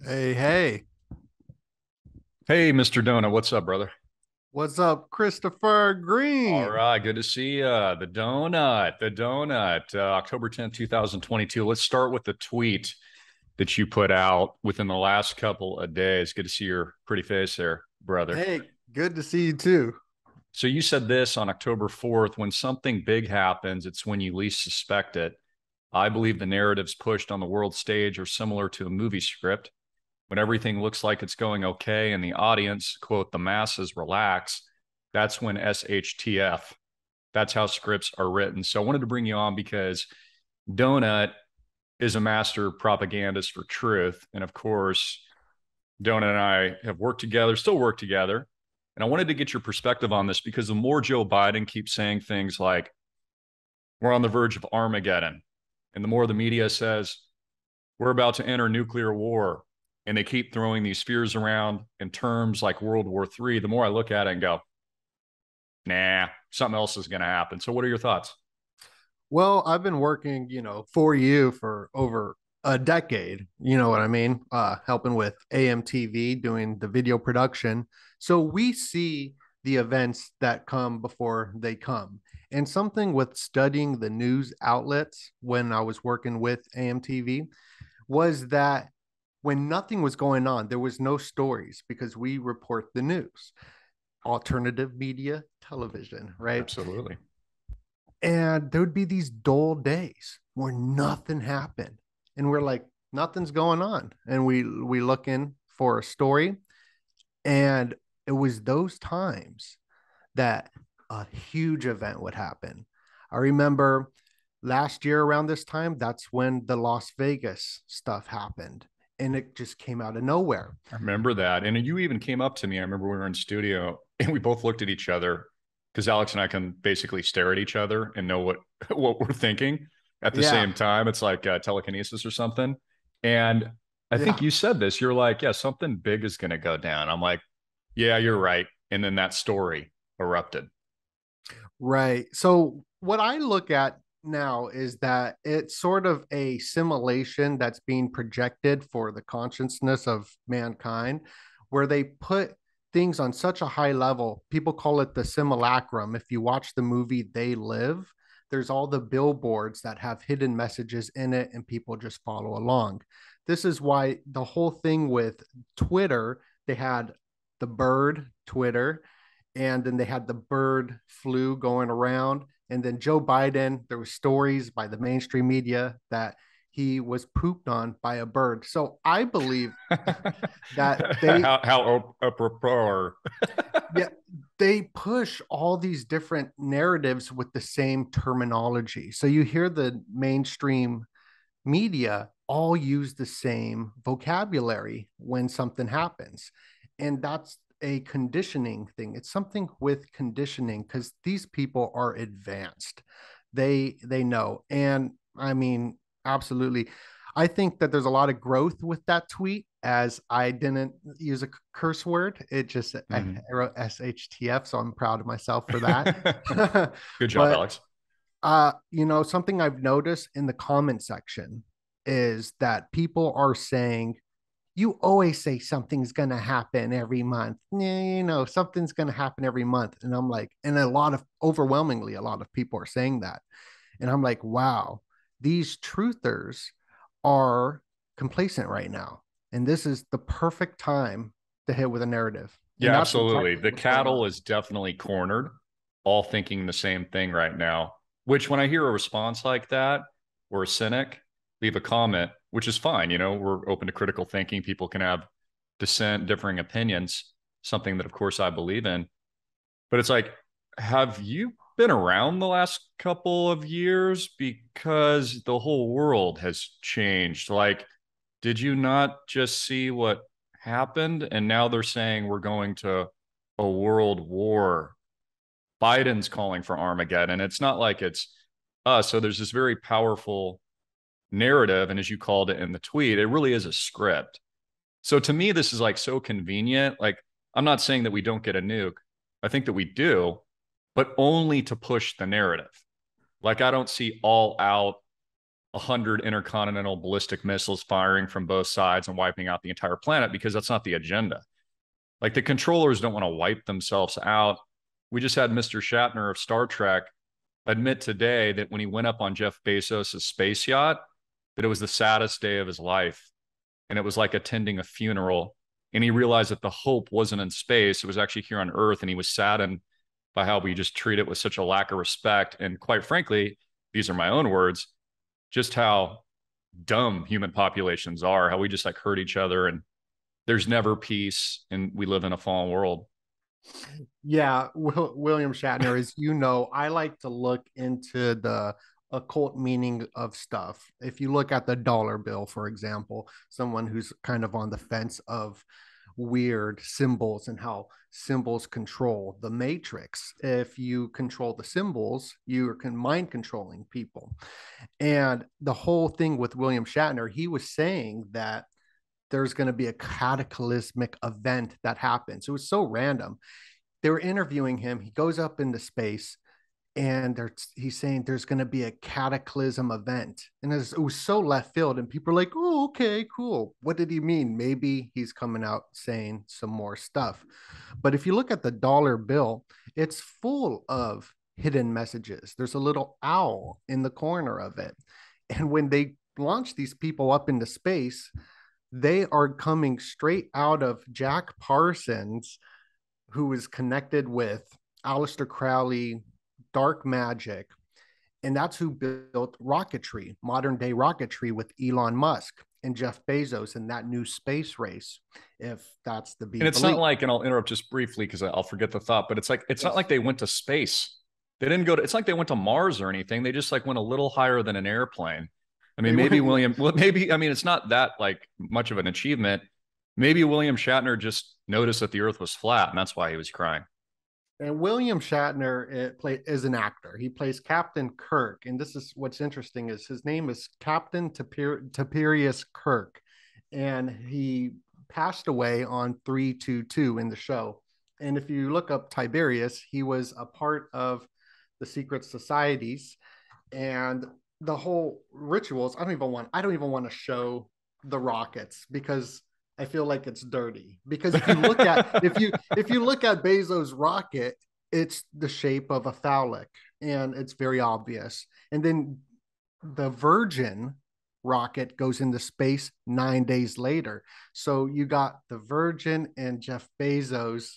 Hey, hey, Hey, Mr. Donut, what's up, brother? what's up, Christopher All Green? right, good to see you. The donut, October 10th, 2022. Let's start with the tweet that you put out within the last couple of days. Good to see your pretty face there, brother. Hey, good to see you too. So you said this on October 4th, when something big happens, it's when you least suspect it. I believe the narratives pushed on the world stage are similar to a movie script. When everything looks like it's going okay and the audience, quote, the masses relax, that's when SHTF. That's how scripts are written. So I wanted to bring you on because Donut is a master propagandist for truth. And of course, Donut and I have worked together, still work together. And I wanted to get your perspective on this because the more Joe Biden keeps saying things like, we're on the verge of Armageddon, and the more the media says, we're about to enter nuclear war, and they keep throwing these fears around in terms like World War III, the more I look at it and go, nah, something else is going to happen. So, what are your thoughts? Well, I've been working, for you for over a decade. You know what I mean? Helping with AMTV, doing the video production. So we see the events that come before they come. And something with studying the news outlets when I was working with AMTV was that when nothing was going on, there was no stories because we report the news, alternative media, television, right? Absolutely. And there would be these dull days where nothing happened. And we're like, nothing's going on. And we look in for a story. And it was those times that a huge event would happen. I remember last year around this time, that's when the Las Vegas stuff happened. And it just came out of nowhere. I remember that. And you even came up to me. I remember we were in studio and we both looked at each other because Alex and I can basically stare at each other and know what what we're thinking at the Yeah. same time. It's like telekinesis or something. And I think Yeah. you said this. You're like, yeah, something big is going to go down. I'm like, yeah, you're right. And then that story erupted. Right. So what I look at now is that it's sort of a simulation that's being projected for the consciousness of mankind, where they put things on such a high level. People call it the simulacrum. If you watch the movie They Live, there's all the billboards that have hidden messages in it, and people just follow along. This is why the whole thing with Twitter, they had the bird Twitter, and then they had the bird flu going around, and then Joe Biden, there were stories by the mainstream media that he was pooped on by a bird. So I believe that they, How apropos. yeah, they push all these different narratives with the same terminology. So you hear the mainstream media all use the same vocabulary when something happens. And that's a conditioning thing. It's something with conditioning because these people are advanced. They know. And I mean, absolutely. I think that there's a lot of growth with that tweet as I didn't use a curse word. It just I Mhm. wrote SHTF, so I'm proud of myself for that. Good job, But Alex. something I've noticed in the comment section is that people are saying, you always say something's going to happen every month. Something's going to happen every month. And I'm like, and overwhelmingly, a lot of people are saying that. And I'm like, wow, these truthers are complacent right now. And this is the perfect time to hit with a narrative. And Yeah, that's absolutely. exactly The what's going cattle on. is definitely cornered, all thinking the same thing right now. Which, when I hear a response like that or a cynic leave a comment, which is fine, we're open to critical thinking. People can have dissent, differing opinions, something that, of course, I believe in. But it's like, have you been around the last couple of years? Because the whole world has changed. Like, did you not just see what happened? And now they're saying we're going to a world war. Biden's calling for Armageddon. It's not like it's us. So there's this very powerful narrative. And as you called it in the tweet, it really is a script. So to me, this is like so convenient. Like, I'm not saying that we don't get a nuke. I think that we do, but only to push the narrative. Like, I don't see all out. 100 intercontinental ballistic missiles firing from both sides and wiping out the entire planet, because that's not the agenda. Like, the controllers don't want to wipe themselves out. We just had Mr. Shatner of Star Trek admit today that when he went up on Jeff Bezos' space yacht, that it was the saddest day of his life. And it was like attending a funeral. And he realized that the hope wasn't in space, it was actually here on Earth. And he was saddened by how we just treat it with such a lack of respect. And quite frankly, these are my own words, just how dumb human populations are, how we just like hurt each other, and there's never peace, and we live in a fallen world. Yeah, William Shatner, as you know, I like to look into the occult meaning of stuff. If you look at the dollar bill, for example, someone who's kind of on the fence of weird symbols and how symbols control the matrix. If you control the symbols, you are mind controlling people. And the whole thing with William Shatner, he was saying that there's going to be a cataclysmic event that happens. It was so random. They were interviewing him. He goes up into space, and he's saying there's going to be a cataclysm event. And it was so left field. And people are like, oh, okay, cool. What did he mean? Maybe he's coming out saying some more stuff. But if you look at the dollar bill, it's full of hidden messages. There's a little owl in the corner of it. And when they launch these people up into space, they are coming straight out of Jack Parsons, who is connected with Aleister Crowley, dark magic. And that's who built rocketry, modern day rocketry, with Elon Musk and Jeff Bezos in that new space race, if that's the be And it's believed. not like, and I'll interrupt just briefly because I'll forget the thought, but it's like, it's not like they went to space. They didn't go to, it's like they went to Mars or anything. They just like went a little higher than an airplane. I mean, maybe William, well, maybe, I mean, it's not that like much of an achievement. Maybe William Shatner just noticed that the earth was flat and that's why he was crying. And William Shatner is an actor. He plays Captain Kirk. And this is what's interesting is his name is Captain Tiberius Kirk. And he passed away on 322 in the show. And if you look up Tiberius, he was a part of the secret societies and the whole rituals. I don't even want to show the rockets because I feel like it's dirty. Because if you look at if you look at Bezos' rocket, it's the shape of a phallic and it's very obvious. And then the Virgin rocket goes into space 9 days later. So you got the Virgin and Jeff Bezos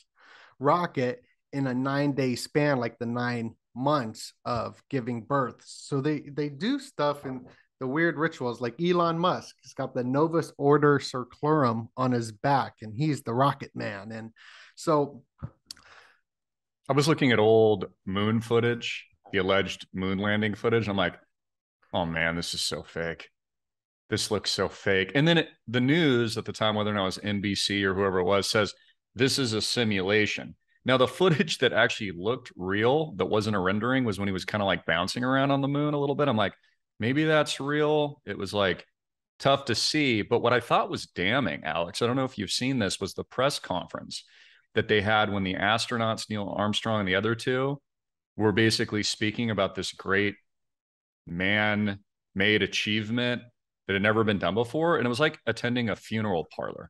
rocket in a 9 day span, like the 9 months of giving birth. So they do stuff in the weird rituals, like Elon Musk. He's got the Novus Order Circularum on his back, and he's the rocket man. And so I was looking at old moon footage, the alleged moon landing footage. I'm like, oh man, this is so fake. This looks so fake. And then the news at the time, whether or not it was NBC or whoever it was, says this is a simulation. Now, the footage that actually looked real, that wasn't a rendering, was when he was kind of like bouncing around on the moon a little bit. I'm like, maybe that's real. It was like tough to see. But what I thought was damning, Alex, I don't know if you've seen this, was the press conference that they had when the astronauts, Neil Armstrong and the other two, were basically speaking about this great man-made achievement that had never been done before. And it was like attending a funeral parlor.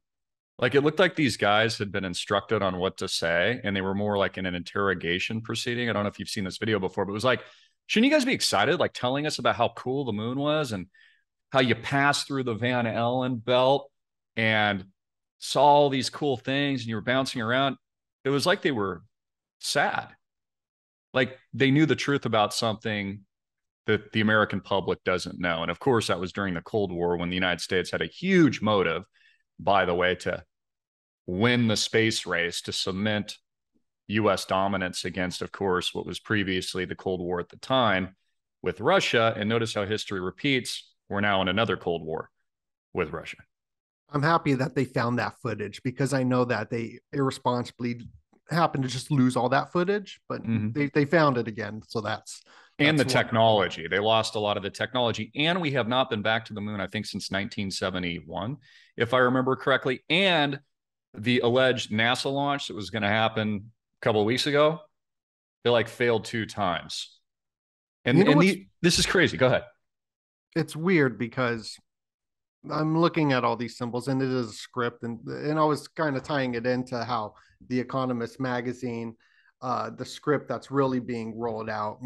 Like, it looked like these guys had been instructed on what to say, and they were more like in an interrogation proceeding. I don't know if you've seen this video before, but it was like, shouldn't you guys be excited, like telling us about how cool the moon was and how you passed through the Van Allen belt and saw all these cool things and you were bouncing around? It was like they were sad. Like they knew the truth about something that the American public doesn't know. And of course, that was during the Cold War when the United States had a huge motive, by the way, to win the space race, to cement US dominance against, of course, what was previously the Cold War at the time with Russia. And notice how history repeats. We're now in another Cold War with Russia. I'm happy that they found that footage because I know that they irresponsibly happened to just lose all that footage, but they found it again. So that's and the technology. They lost a lot of the technology. And we have not been back to the moon, I think, since 1971, if I remember correctly. And the alleged NASA launch that was going to happen a couple of weeks ago, they like failed 2 times. And, this is crazy. Go ahead. It's weird because I'm looking at all these symbols and it is a script, and I was kind of tying it into how the Economist magazine, the script that's really being rolled out,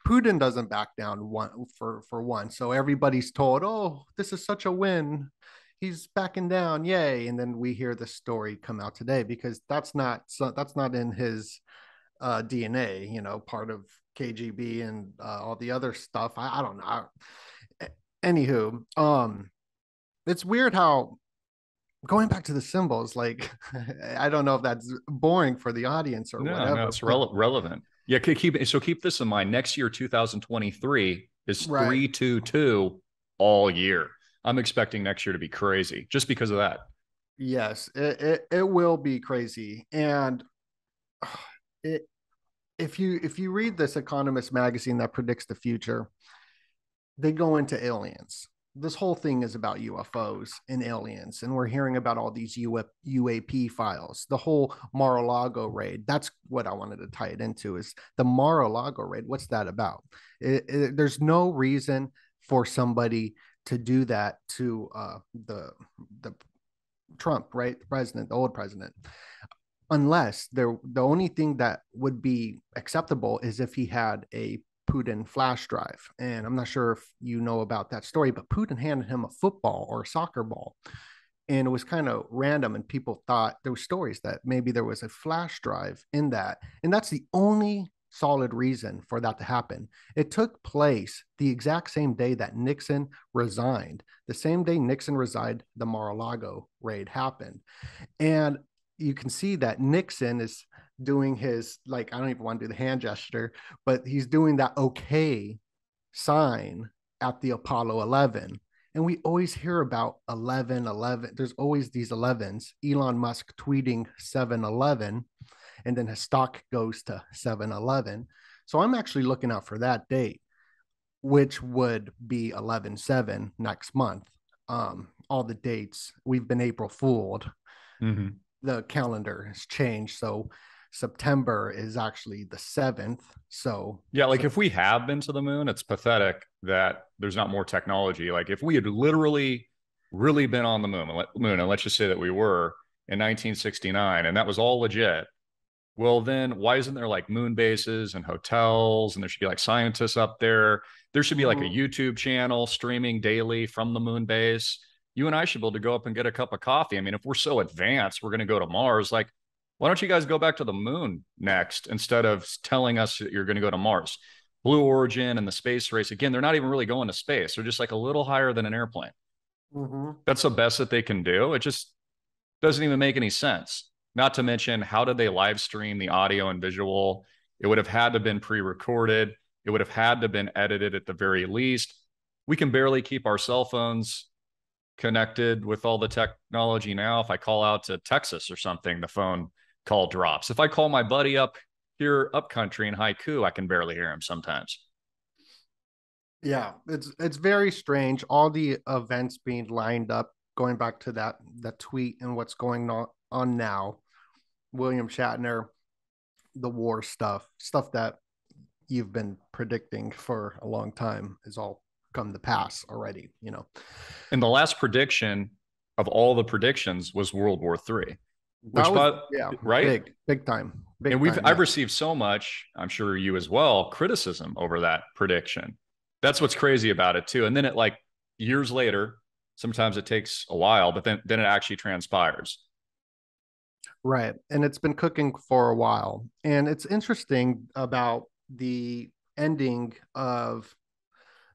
Putin doesn't back down for one. So everybody's told, "Oh, this is such a win. He's backing down, yay!" And then we hear the story come out today because that's not in his DNA. Part of KGB and all the other stuff. I don't know. Anywho, it's weird how going back to the symbols, like I don't know if that's boring for the audience or No, no, whatever, it's but relevant. Yeah, keep this in mind. Next year, 2023 is right. 322 all year. I'm expecting next year to be crazy just because of that. Yes, it will be crazy. And it if you read this Economist magazine that predicts the future, they go into aliens. This whole thing is about UFOs and aliens, and we're hearing about all these UAP files. The whole Mar-a-Lago raid. That's what I wanted to tie it into. Is the Mar-a-Lago raid? What's that about? There's no reason for somebody to do that to the Trump, right? The president, the old president, unless the only thing that would be acceptable is if he had a Putin flash drive. And I'm not sure if you know about that story, but Putin handed him a football or a soccer ball. And it was kind of random. And people thought there were stories that maybe there was a flash drive in that. And that's the only solid reason for that to happen. It took place the exact same day that Nixon resigned. The same day Nixon resigned, the Mar-a-Lago raid happened. And you can see that Nixon is doing his, like, I don't even want to do the hand gesture, but he's doing that okay sign at the Apollo 11. And we always hear about 11, 11. There's always these 11s. Elon Musk tweeting 7-Eleven, and then his stock goes to 7-Eleven. So I'm actually looking out for that date, which would be 11/7 next month. All the dates, we've been April fooled. Mm-hmm. The calendar has changed. So September is actually the 7th. Yeah, like So if we have been to the moon, it's pathetic that there's not more technology. Like if we had literally really been on the moon, and let's just say that we were in 1969, and that was all legit. Well, then why isn't there like moon bases and hotels, and there should be like scientists up there? There should be like a mhm. YouTube channel streaming daily from the moon base. You and I should be able to go up and get a cup of coffee. I mean, if we're so advanced, we're going to go to Mars. Like, why don't you guys go back to the moon next instead of telling us that you're going to go to Mars? Blue Origin and the space race, again, they're not even really going to space. They're just like a little higher than an airplane. Mhm. That's the best that they can do. It just doesn't even make any sense. Not to mention, how did they live stream the audio and visual? It would have had to have been pre-recorded. It would have had to have been edited at the very least. We can barely keep our cell phones connected with all the technology now. If I call out to Texas or something, the phone call drops. If I call my buddy up here up country in Haiku, I can barely hear him sometimes. Yeah, it's very strange. All the events being lined up, going back to that tweet and what's going on now. William Shatner, the war stuff that you've been predicting for a long time is all come to pass already. And the last prediction of all the predictions was World War III, That which, was, but yeah, right? big time, And big time. I've Yeah. received so much, I'm sure you as well, criticism over that prediction. That's what's crazy about it too. And then it, like, years later, sometimes it takes a while, but then it actually transpires. Right. And it's been cooking for a while. And it's interesting about the ending of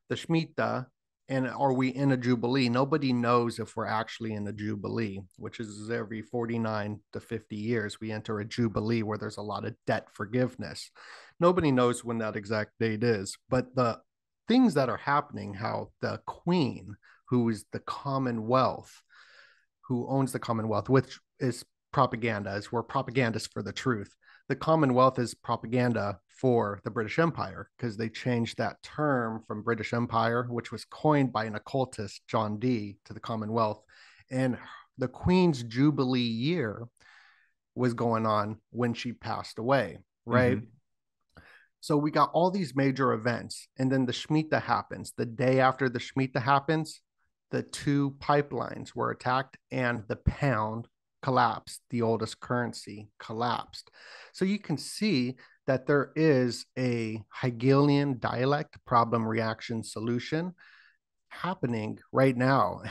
the Shemitah, and are we in a Jubilee? Nobody knows if we're actually in a Jubilee, which is every 49 to 50 years, we enter a Jubilee where there's a lot of debt forgiveness. Nobody knows when that exact date is, but the things that are happening, how the Queen, who is the Commonwealth, who owns the Commonwealth, which is propaganda, as we're propagandists for the truth. The Commonwealth is propaganda for the British Empire because they changed that term from British Empire, which was coined by an occultist, John Dee, to the Commonwealth. And the Queen's Jubilee year was going on when she passed away, right? Mm-hmm. So we got all these major events, and then the Shemitah happens. The day after the Shemitah happens, the two pipelines were attacked and the pound collapsed. The oldest currency collapsed. So you can see that there is a Hegelian dialect problem reaction solution happening right now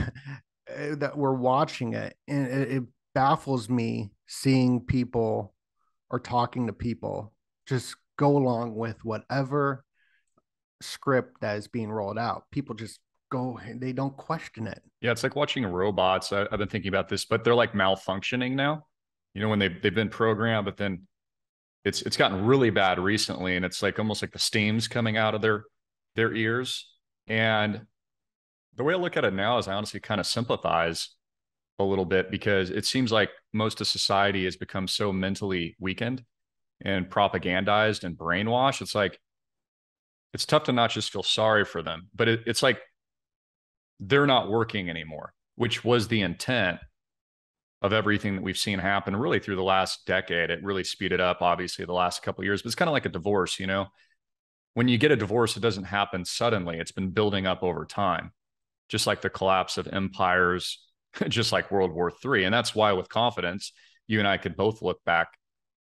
that we're watching it. And it baffles me seeing people or talking to people just go along with whatever script that is being rolled out. People just go, they don't question it. Yeah, it's like watching robots. I've been thinking about this, but they're like malfunctioning now. You know, when they've been programmed, but then it's gotten really bad recently, and it's like almost like the steam's coming out of their ears. And the way I look at it now is I honestly kind of sympathize a little bit, because it seems like most of society has become so mentally weakened and propagandized and brainwashed. It's like it's tough to not just feel sorry for them, but it's like they're not working anymore, which was the intent of everything that we've seen happen really through the last decade. It really speeded up, obviously, the last couple of years, but it's kind of like a divorce, you know? When you get a divorce, it doesn't happen suddenly. It's been building up over time, just like the collapse of empires, just like World War III. And that's why, with confidence, you and I could both look back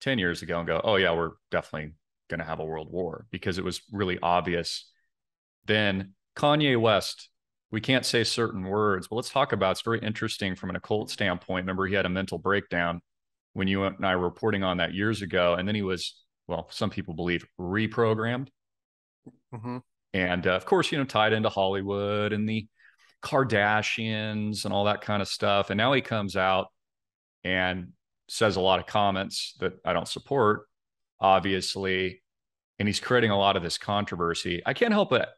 10 years ago and go, oh, yeah, we're definitely going to have a world war, because it was really obvious then. Kanye West, we can't say certain words, but let's talk about, it's very interesting from an occult standpoint. Remember, he had a mental breakdown when you and I were reporting on that years ago. And then he was, well, some people believe, reprogrammed. Mm-hmm. And of course, you know, tied into Hollywood and the Kardashians and all that kind of stuff. And now he comes out and says a lot of comments that I don't support, obviously. And he's creating a lot of this controversy. I can't help but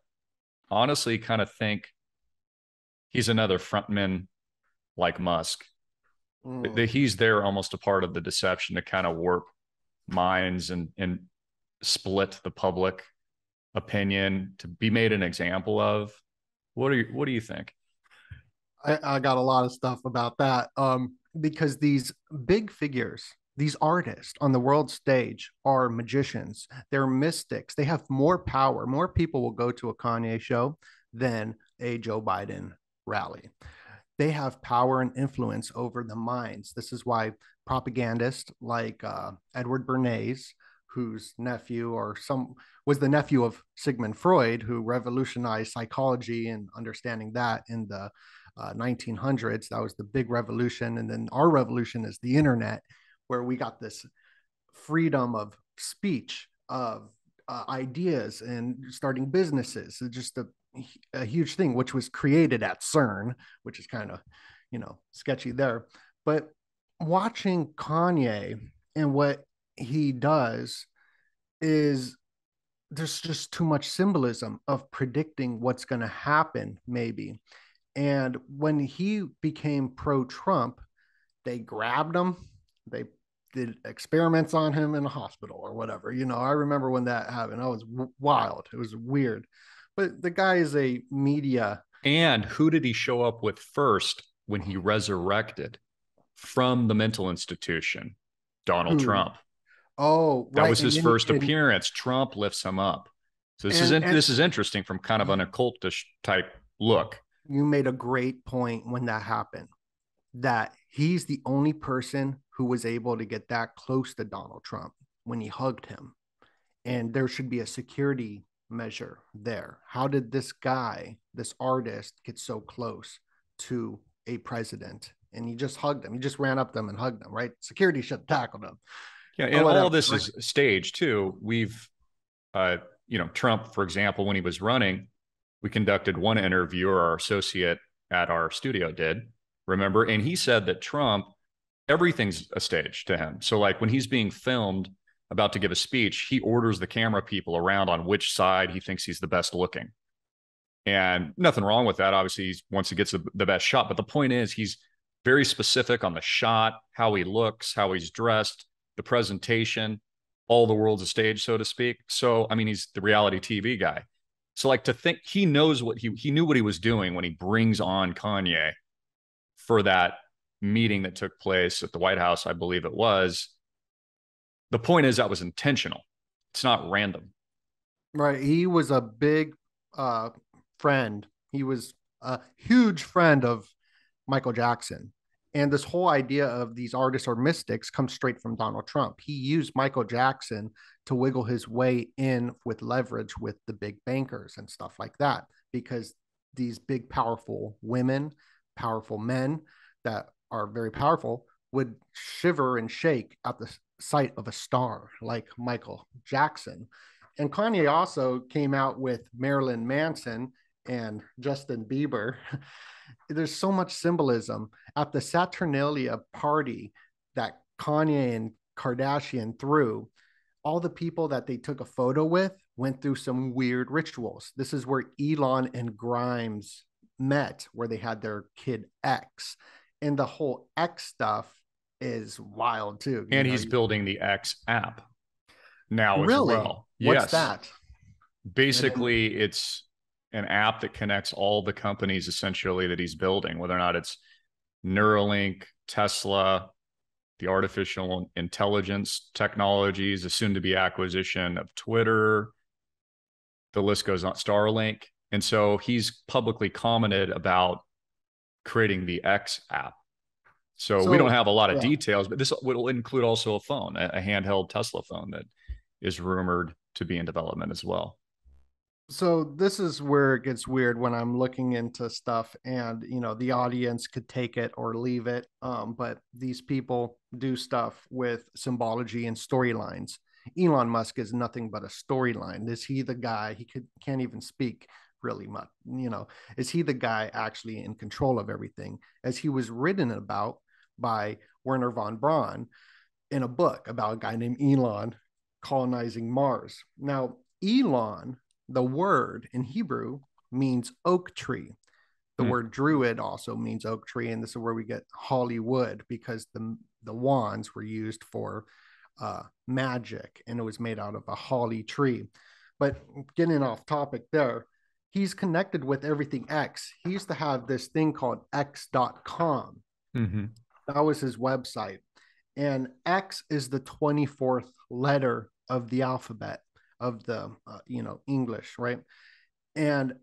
honestly kind of think he's another frontman like Musk. That he's there almost a part of the deception to kind of warp minds and split the public opinion, to be made an example of. What do you think? I got a lot of stuff about that. Because these big figures, these artists on the world stage are magicians. They're mystics. They have more power. More people will go to a Kanye show than a Joe Biden rally. They have power and influence over the minds. This is why propagandists like Edward Bernays, whose nephew or some was the nephew of Sigmund Freud, who revolutionized psychology and understanding that in the 1900s. That was the big revolution. And then our revolution is the internet, where we got this freedom of speech, of ideas, and starting businesses. It's just a huge thing, which was created at CERN, which is kind of, sketchy there. But watching Kanye and what he does is, there's just too much symbolism of predicting what's going to happen, maybe. And when he became pro-Trump, they grabbed him, they did experiments on him in a hospital or whatever. I remember when that happened. That was wild. It was weird. But the guy is a media. And who did he show up with first when he resurrected from the mental institution? Donald Trump. Oh, right. That was his first appearance. Trump lifts him up. So this is interesting from kind of an occultish type look. You made a great point when that happened, that he's the only person who was able to get that close to Donald Trump when he hugged him. And there should be a security measure there. How did this guy, this artist, get so close to a president? And he just hugged him. He just ran up to him and hugged him, right? Security should have tackled him. Yeah, and all of this is staged too. We've, Trump, for example, when he was running, we conducted one interview, or our associate at our studio did, remember? And he said that Trump, everything's a stage to him. So like when he's being filmed about to give a speech, he orders the camera people around on which side he thinks he's the best looking. And nothing wrong with that. Obviously, he wants to get the best shot. But the point is, he's very specific on the shot, how he looks, how he's dressed, the presentation. All the world's a stage, so to speak. So, I mean, he's the reality TV guy. So like to think he knows what he knew what he was doing when he brings on Kanye for that meeting that took place at the White House, I believe it was. The point is that was intentional. It's not random. Right. He was a big uh, friend. He was a huge friend of Michael Jackson. And this whole idea of these artists or mystics comes straight from Donald Trump. He used Michael Jackson to wiggle his way in with leverage with the big bankers and stuff like that, because these big, powerful women, powerful men that are very powerful would shiver and shake at the sight of a star like Michael Jackson. And Kanye also came out with Marilyn Manson and Justin Bieber. There's so much symbolism at the Saturnalia party that Kanye and Kardashian threw. All the people that they took a photo with went through some weird rituals. This is where Elon and Grimes met, where they had their kid X. And the whole X stuff is wild too. And he's building the X app now as Really? well. What's Yes. that? Basically, it's an app that connects all the companies essentially that he's building, whether or not it's Neuralink, Tesla, the artificial intelligence technologies, the soon to be acquisition of Twitter, the list goes on, Starlink. And so he's publicly commented about creating the X app. So we don't So, have a lot of yeah. details, but this will include also a phone, a handheld Tesla phone that is rumored to be in development as well. So this is where it gets weird when I'm looking into stuff, and the audience could take it or leave it, but these people do stuff with symbology and storylines. Elon Musk is nothing but a storyline. Is he the guy? Can't even speak really much. Is he the guy actually in control of everything, as he was written about by Werner von Braun in a book about a guy named Elon colonizing Mars? Now, Elon, the word in Hebrew, means oak tree. The Hmm. word druid also means oak tree, and this is where we get Hollywood, because the wands were used for magic, and it was made out of a holly tree. But getting off topic there, he's connected with everything X. He used to have this thing called X.com. Mm-hmm. That was his website. And X is the 24th letter of the alphabet of the English, right? And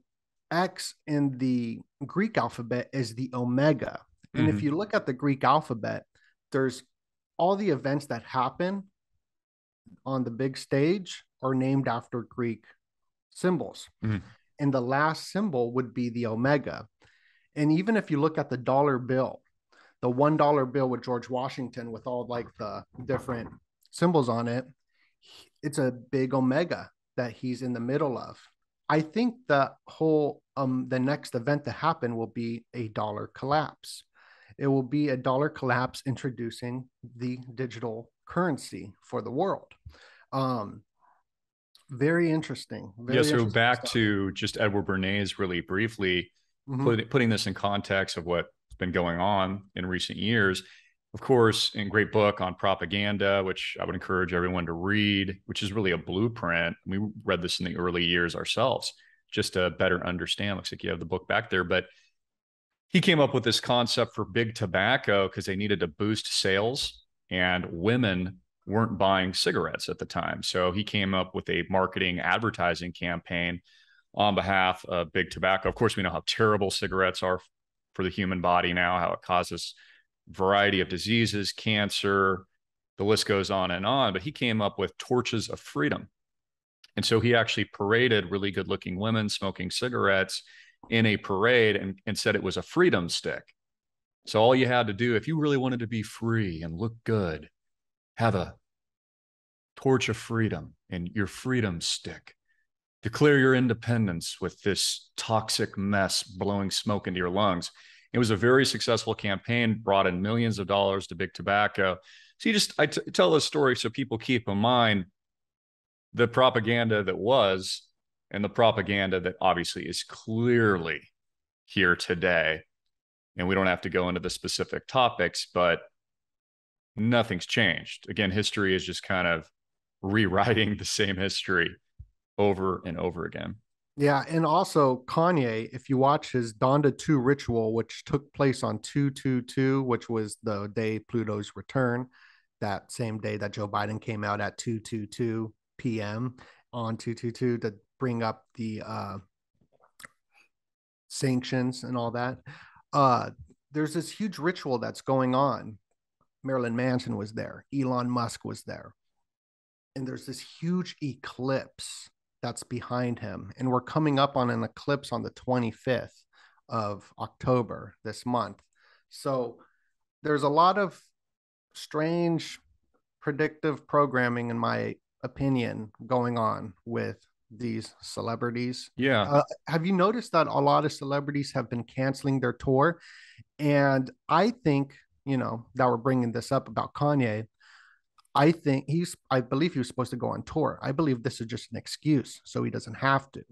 X in the Greek alphabet is the omega. And Mm-hmm. if you look at the Greek alphabet, there's all the events that happen on the big stage are named after Greek symbols. Mm-hmm. And the last symbol would be the omega. And even if you look at the dollar bill, the $1 bill with George Washington with all like the different symbols on it, it's a big omega that he's in the middle of. I think the next event to happen will be a dollar collapse. It will be a dollar collapse introducing the digital currency for the world. Um, very interesting. Yeah. Very So interesting back stuff. to just Edward Bernays really briefly, Mm-hmm. putting this in context of what's been going on in recent years. Of course, in great book on propaganda, which I would encourage everyone to read, which is really a blueprint. We read this in the early years ourselves, just to better understand. Looks like you have the book back there, but he came up with this concept for big tobacco because they needed to boost sales, and women weren't buying cigarettes at the time. So he came up with a marketing advertising campaign on behalf of big tobacco. Of course, we know how terrible cigarettes are for the human body now, how it causes a variety of diseases, cancer, the list goes on and on. But he came up with torches of freedom. And so he actually paraded really good looking women smoking cigarettes in a parade and said it was a freedom stick. So all you had to do, if you really wanted to be free and look good, have a torch of freedom and your freedom stick. Declare your independence with this toxic mess blowing smoke into your lungs. It was a very successful campaign, brought in millions of dollars to big tobacco. So I tell this story so people keep in mind the propaganda that was and the propaganda that obviously is clearly here today. And we don't have to go into the specific topics, but nothing's changed. Again, history is just kind of rewriting the same history over and over again. Yeah, and also Kanye, if you watch his Donda 2 ritual, which took place on 2/22, which was the day Pluto's return, that same day that Joe Biden came out at 2:22 p.m. on 222 to bring up the sanctions and all that. Uh, there's this huge ritual that's going on. Marilyn Manson was there, Elon Musk was there, and there's this huge eclipse that's behind him. And we're coming up on an eclipse on the 25th of October this month. So there's a lot of strange predictive programming, in my opinion, going on with these celebrities. Yeah. Have you noticed that a lot of celebrities have been canceling their tour? And I think, that we're bringing this up about Kanye. I believe he was supposed to go on tour. I believe this is just an excuse so he doesn't have to,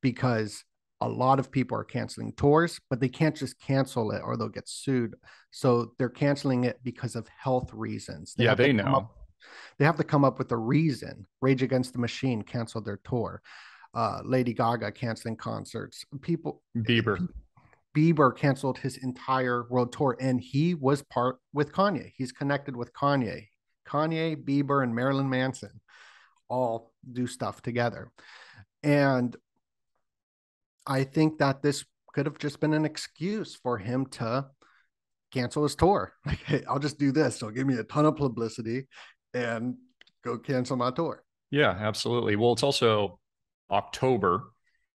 because a lot of people are canceling tours, but they can't just cancel it or they'll get sued. So they're canceling it because of health reasons. Yeah, they know. They have to come up with a reason. Rage Against the Machine canceled their tour. Lady Gaga canceling concerts. Bieber canceled his entire world tour, and he was part with Kanye. He's connected with Kanye. Kanye, Bieber, and Marilyn Manson all do stuff together. And I think that this could have just been an excuse for him to cancel his tour. Like, hey, I'll just do this. So give me a ton of publicity and go cancel my tour. Yeah, absolutely. Well, it's also October.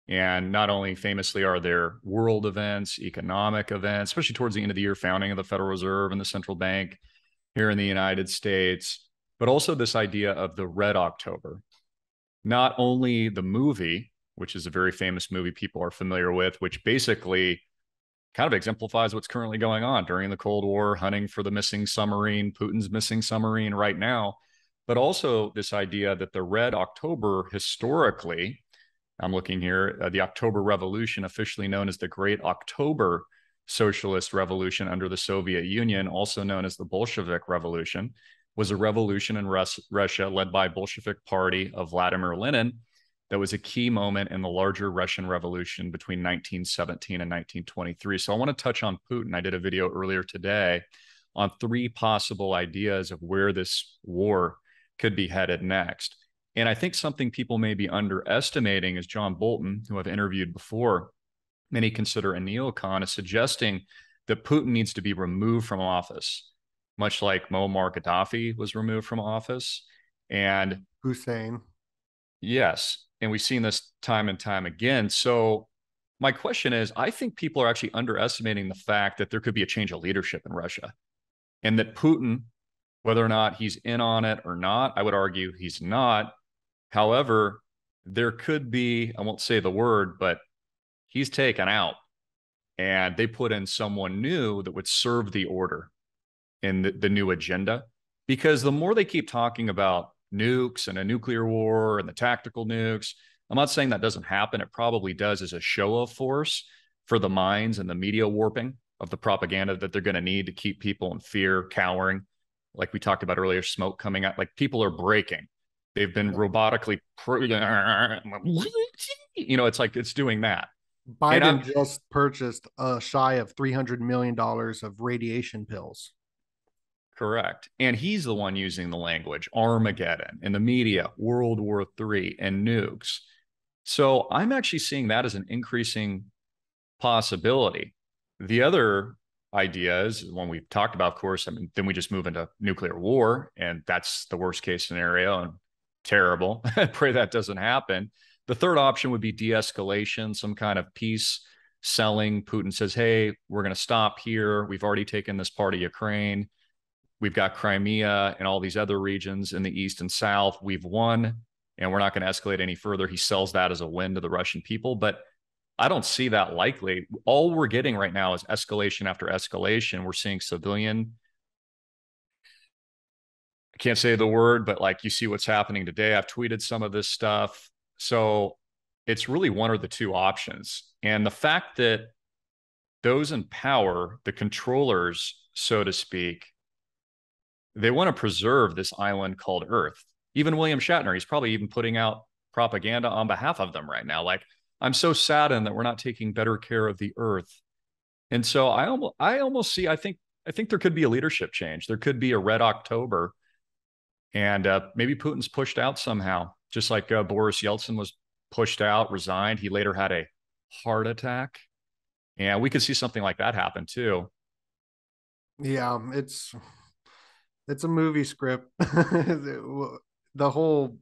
And not only famously are there world events, economic events, especially towards the end of the year, founding of the Federal Reserve and the central bank here in the United States, but also this idea of the Red October. Not only the movie, which is a very famous movie people are familiar with, which basically kind of exemplifies what's currently going on during the Cold War, hunting for the missing submarine, Putin's missing submarine right now, but also this idea that the Red October historically, I'm looking here, the October Revolution, officially known as the Great October Socialist Revolution under the Soviet Union, also known as the Bolshevik Revolution, was a revolution in Russia led by Bolshevik Party of Vladimir Lenin that was a key moment in the larger Russian Revolution between 1917 and 1923. So I want to touch on Putin. I did a video earlier today on 3 possible ideas of where this war could be headed next. And I think something people may be underestimating is John Bolton, who I've interviewed before, many consider a neocon, is suggesting that Putin needs to be removed from office, much like Muammar Gaddafi was removed from office. And Hussein. Yes. And we've seen this time and time again. So my question is, I think people are actually underestimating the fact that there could be a change of leadership in Russia, and that Putin, whether or not he's in on it or not, I would argue he's not. However, there could be, I won't say the word, but he's taken out and they put in someone new that would serve the order in the new agenda. Because the more they keep talking about nukes and a nuclear war and the tactical nukes, I'm not saying that doesn't happen. It probably does as a show of force for the minds and the media warping of the propaganda that they're going to need to keep people in fear, cowering. Like we talked about earlier, smoke coming out, like people are breaking. They've been robotically, it's like it's doing that. Biden just purchased shy of $300 million of radiation pills. Correct. And he's the one using the language Armageddon in the media, World War III, and nukes. So I'm actually seeing that as an increasing possibility. The other idea is one we've talked about, of course, I mean, then we just move into nuclear war, and that's the worst case scenario and terrible. I pray that doesn't happen. The third option would be de-escalation, some kind of peace selling. Putin says, hey, we're going to stop here. We've already taken this part of Ukraine. We've got Crimea and all these other regions in the east and south. We've won, and we're not going to escalate any further. He sells that as a win to the Russian people, but I don't see that likely. All we're getting right now is escalation after escalation. We're seeing civilian, I can't say the word, but like you see what's happening today. I've tweeted some of this stuff. So it's really one or the two options. And the fact that those in power, the controllers, so to speak, they want to preserve this island called Earth. Even William Shatner, he's probably even putting out propaganda on behalf of them right now. Like, I'm so saddened that we're not taking better care of the Earth. And so I almost see, I think there could be a leadership change. There could be a Red October, and maybe Putin's pushed out somehow. just like Boris Yeltsin was pushed out, resigned. He later had a heart attack. And we could see something like that happen too. Yeah, it's a movie script. The whole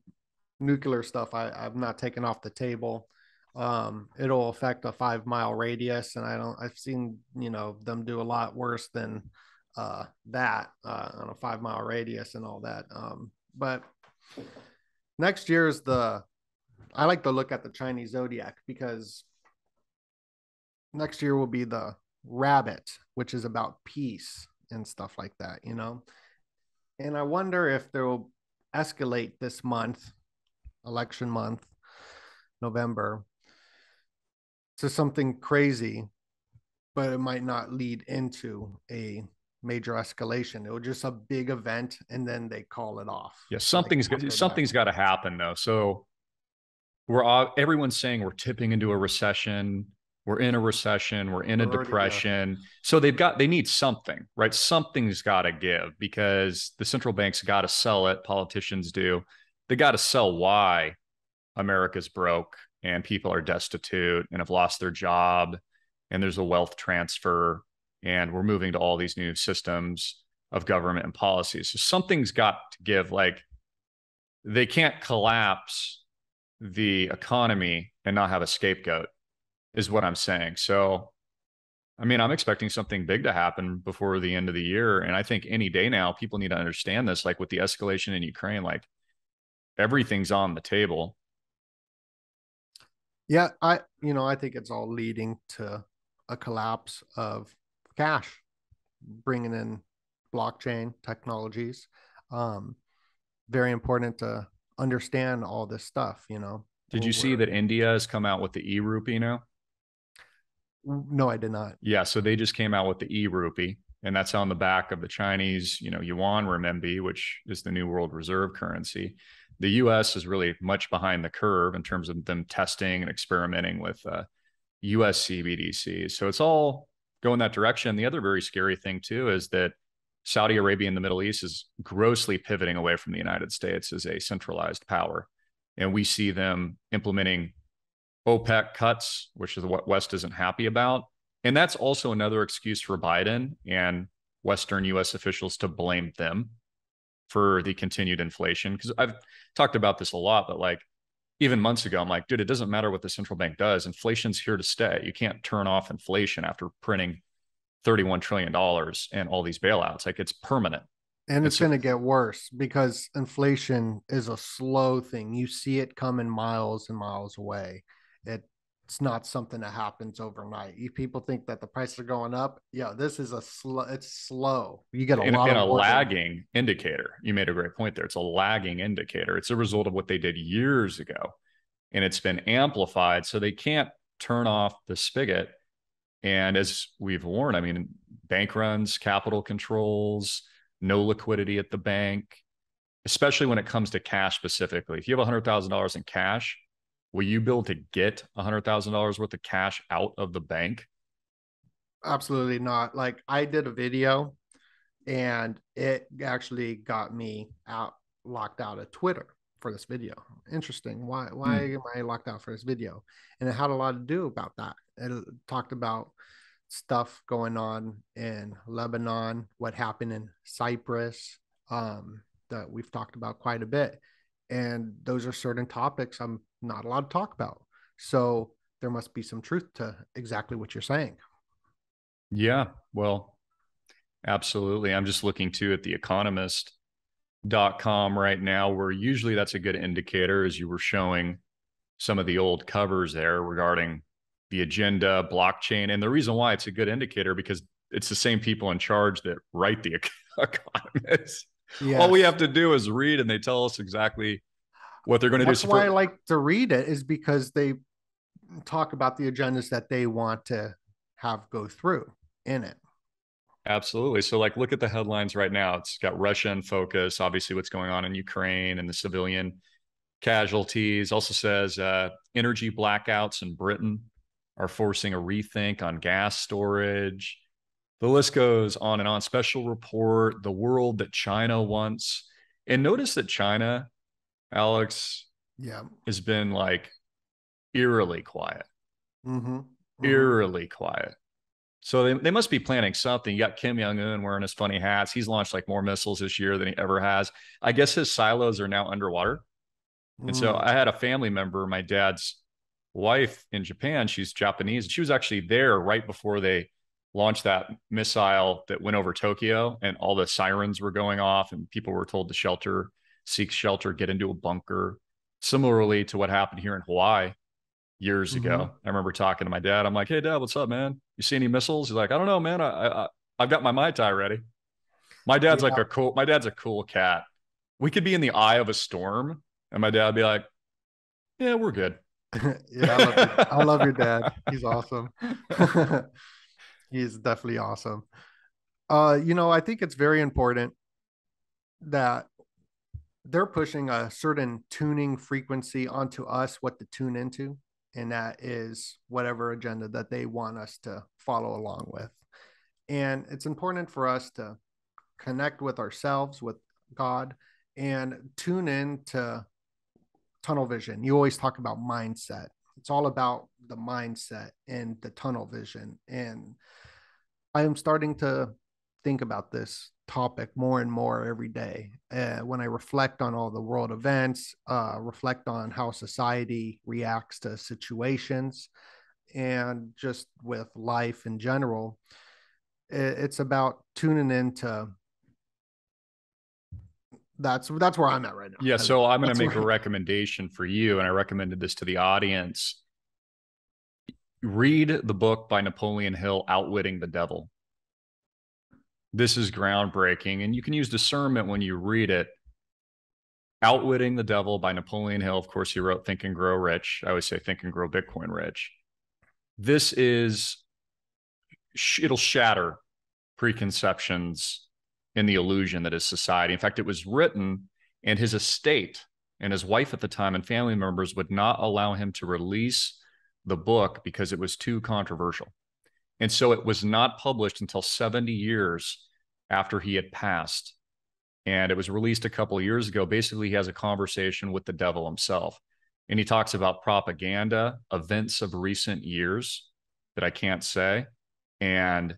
nuclear stuff, I'm not taking off the table. It'll affect a 5 mile radius, and I've seen, them do a lot worse than that on a 5 mile radius and all that. But next year is I like to look at the Chinese zodiac, because next year will be the rabbit, which is about peace and stuff like that, And I wonder if they'll escalate this month, election month, November, to something crazy, but it might not lead into a major escalation. It was just a big event, and then they call it off. Yeah, something's got to happen though. So everyone's saying we're tipping into a recession. We're in a recession. We're in a depression. So they need something, right? Something's got to give, because the central banks got to sell it. Politicians do. They got to sell why America's broke and people are destitute and have lost their job, and there's a wealth transfer, and we're moving to all these new systems of government and policies. So something's got to give. Like, they can't collapse the economy and not have a scapegoat, is what I'm saying. So, I mean, I'm expecting something big to happen before the end of the year. And I think any day now, people need to understand this, like with the escalation in Ukraine, like everything's on the table. Yeah, I think it's all leading to a collapse of cash, bringing in blockchain technologies. Very important to understand all this stuff, Did you see that India has come out with the e-rupee now? No, I did not. Yeah, so they just came out with the e-rupee, and that's on the back of the Chinese, yuan renminbi, which is the new world reserve currency. The US is really much behind the curve in terms of them testing and experimenting with US CBDCs. So it's all going that direction. The other very scary thing too is that Saudi Arabia in the Middle East is grossly pivoting away from the United States as a centralized power. And we see them implementing OPEC cuts, which is what West isn't happy about. And that's also another excuse for Biden and Western US officials to blame them for the continued inflation. Because I've talked about this a lot, but like even months ago, I'm like, dude, it doesn't matter what the central bank does. Inflation's here to stay. You can't turn off inflation after printing $31 trillion and all these bailouts. Like, it's permanent. And it's going to get worse, because inflation is a slow thing. You see it coming miles and miles away. It's not something that happens overnight. If people think that the prices are going up, this is it's slow. You get a lot of lagging indicator. You made a great point there. It's a lagging indicator. It's a result of what they did years ago, and it's been amplified. So they can't turn off the spigot. And as we've warned, I mean, bank runs, capital controls, no liquidity at the bank, especially when it comes to cash specifically. If you have $100,000 in cash, will you be able to get $100,000 worth of cash out of the bank? Absolutely not. Like, I did a video, and it actually got me locked out of Twitter for this video. Interesting. Why am I locked out for this video? And it had a lot to do about that. It talked about stuff going on in Lebanon, what happened in Cyprus, that we've talked about quite a bit. And those are certain topics I'm not allowed to talk about. So there must be some truth to exactly what you're saying. Yeah, well, absolutely. I'm just looking too at the economist.com right now, where usually that's a good indicator, as you were showing some of the old covers there regarding the agenda, blockchain. And the reason why it's a good indicator, because it's the same people in charge that write the economists. Yes. All we have to do is read, and they tell us exactly what they're going to do. That's why I like to read it, is because they talk about the agendas that they want to have go through in it. Absolutely. So, like, look at the headlines right now. It's got Russia in focus, obviously what's going on in Ukraine and the civilian casualties. Also says energy blackouts in Britain are forcing a rethink on gas storage. The list goes on and on. Special report, the world that China wants. And notice that China, Alex, Yeah. has been like eerily quiet, Mm-hmm. Mm-hmm. eerily quiet. So they must be planning something. You got Kim Jong Un wearing his funny hats. He's launched like more missiles this year than he ever has. I guess his silos are now underwater. And so Mm. I had a family member, my dad's wife in Japan. She's Japanese. And she was actually there right before they launched that missile that went over Tokyo, and all the sirens were going off and people were told to shelter, seek shelter, get into a bunker. Similarly to what happened here in Hawaii years Mm-hmm. ago. I remember talking to my dad. I'm like, "Hey, Dad, what's up, man? You see any missiles?" He's like, "I don't know, man. I've got my Mai Tai ready." Yeah. My dad's a cool cat. We could be in the eye of a storm, and my dad would be like, "Yeah, we're good." Yeah, I love your dad. He's awesome. He's definitely awesome. I think it's very important that they're pushing a certain tuning frequency onto us, what to tune into, and that is whatever agenda that they want us to follow along with. And it's important for us to connect with ourselves, with God, and tune in to tunnel vision. You always talk about mindset. It's all about the mindset and the tunnel vision. And I am starting to think about this topic more and more every day. When I reflect on all the world events, reflect on how society reacts to situations, and just with life in general, it's about tuning into that's where I'm at right now. Yeah, so I'm going to That's make a where recommendation for you, and I recommended this to the audience. Read the book by Napoleon Hill, Outwitting the Devil. This is groundbreaking, and you can use discernment when you read it. Outwitting the Devil by Napoleon Hill. Of course, he wrote Think and Grow Rich. I always say Think and Grow Bitcoin Rich. This is, it'll shatter preconceptions in the illusion that is society. In fact, it was written, and his estate and his wife at the time and family members would not allow him to release the book because it was too controversial. And so it was not published until 70 years after he had passed. And it was released a couple of years ago. Basically, he has a conversation with the devil himself. And he talks about propaganda, events of recent years that I can't say, and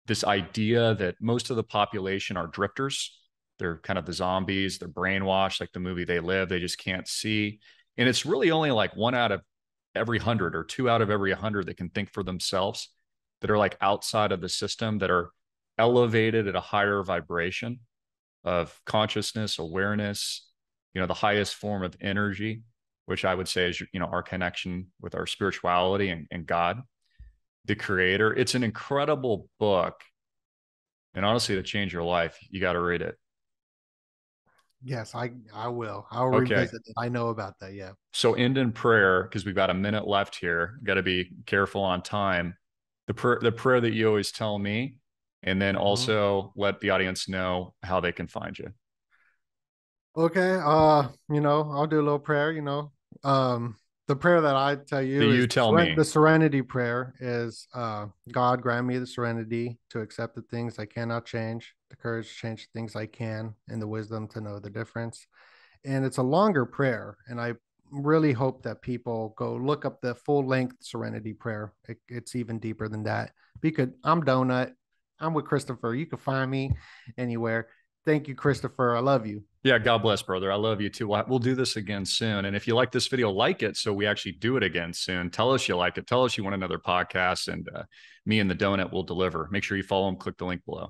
this idea that most of the population are drifters. They're kind of the zombies. They're brainwashed, like the movie They Live. They just can't see. And it's really only like 1 out of every 100 or 2 out of every 100 that can think for themselves, that are like outside of the system, that are elevated at a higher vibration of consciousness, awareness, the highest form of energy, which I would say is, our connection with our spirituality and God, the creator. It's an incredible book. And honestly, to change your life, you got to read it. yes, I will. I'll Okay. revisit it. I know about that. Yeah. So end in prayer, because we've got a minute left here. Got to be careful on time. The prayer that you always tell me, and then Mhm. also let the audience know how they can find you. Okay. I'll do a little prayer. The prayer that I tell The you is you tell the me. serenity prayer is God grant me the serenity to accept the things I cannot change, the courage to change the things I can, and the wisdom to know the difference. And it's a longer prayer, and I really hope that people go look up the full length serenity prayer. It's even deeper than that. Because I'm Donut. I'm with Christopher. You can find me anywhere. Thank you, Christopher. I love you. Yeah, God bless, brother. I love you too. We'll do this again soon. And if you like this video, like it so we actually do it again soon. Tell us you like it. Tell us you want another podcast, and me and the donut will deliver. Make sure you follow them. Click the link below.